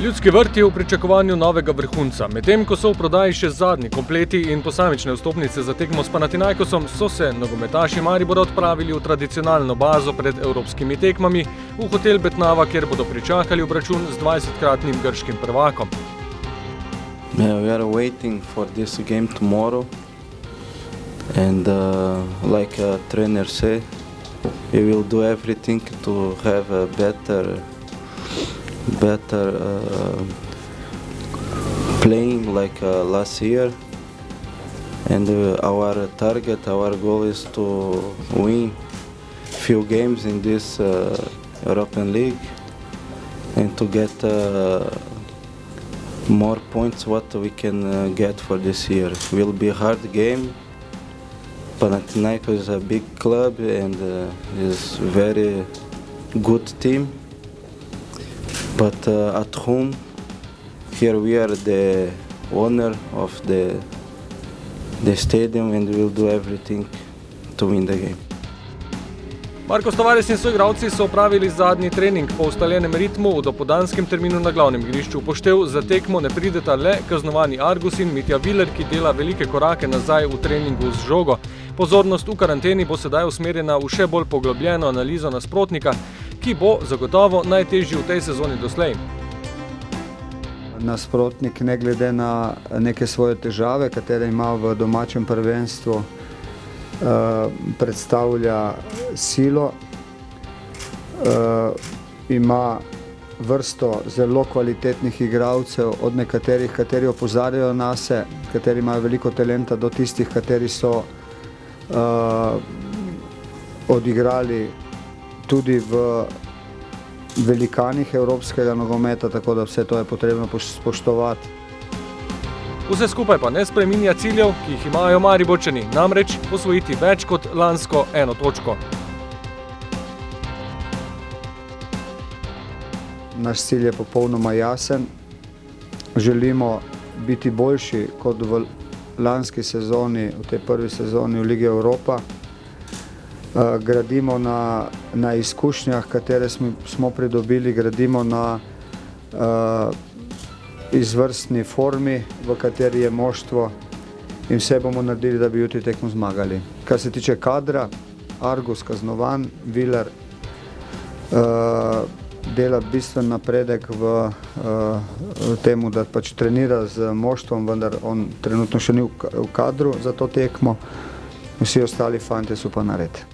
Ljudski vrt je v pričakovanju novega vrhunca. Medtem ko so v prodaji še zadnji kompleti in posamične vstopnice za tekmo s Panathinaikosom, so se nogometaši Maribora odpravili v tradicionalno bazo pred evropskimi tekmami v hotel Betnava, kjer bodo pričakali obračun z 20-kratnim grškim prvakom. We are waiting for this game tomorrow, and like trainer said, we will do everything to have a better playing like last year, and our target, our goal is to win few games in this European League and to get more points what we can get for this year. It will be a hard game. Panathinaikos is a big club and is very good team. But at home, here we are the owner of the stadium and we will do everything to win the game. Marko Stavares in soigralci so opravili zadnji trening po ustaljenem ritmu v dopoldanskem terminu na glavnem igrišču. Upoštev za tekmo ne prideta le kaznovani Argus in Mitja Viler, ki dela velike korake nazaj v treningu z žogo. Pozornost v karanteni bo sedaj usmerjena v še bolj poglobljeno analizo nasprotnika, ki bo zagotovo najtežji v tej sezoni doslej. Nasprotnik ne glede na neke svoje težave, katere ima v domačem prvenstvu, predstavlja silo, ima vrsto zelo kvalitetnih igralcev, od nekaterih, kateri opozarjajo nase, kateri imajo veliko talenta, do tistih, kateri so odigrali tudi v velikanih evropskega nogometa, tako da vse to je potrebno spoštovati. Vse skupaj pa ne spreminja ciljev, ki jih imajo Mariborčani, namreč osvojiti več kot lansko 1 točko. Naš cilj je popolnoma jasen. Želimo biti boljši kot v lanski sezoni, v tej prvi sezoni v Ligi Evropa. Gradimo na izkušnjah, katere smo pridobili, gradimo na izvrstni formi, v kateri je moštvo, in vse bomo naredili, da bi jutri tekmo zmagali. Kar se tiče kadra, Argus kaznovan, Viler dela bistven napredek v temu, da pač trenira z moštvom, vendar on trenutno še ni v kadru za to tekmo. Vsi ostali fantje so pa nared.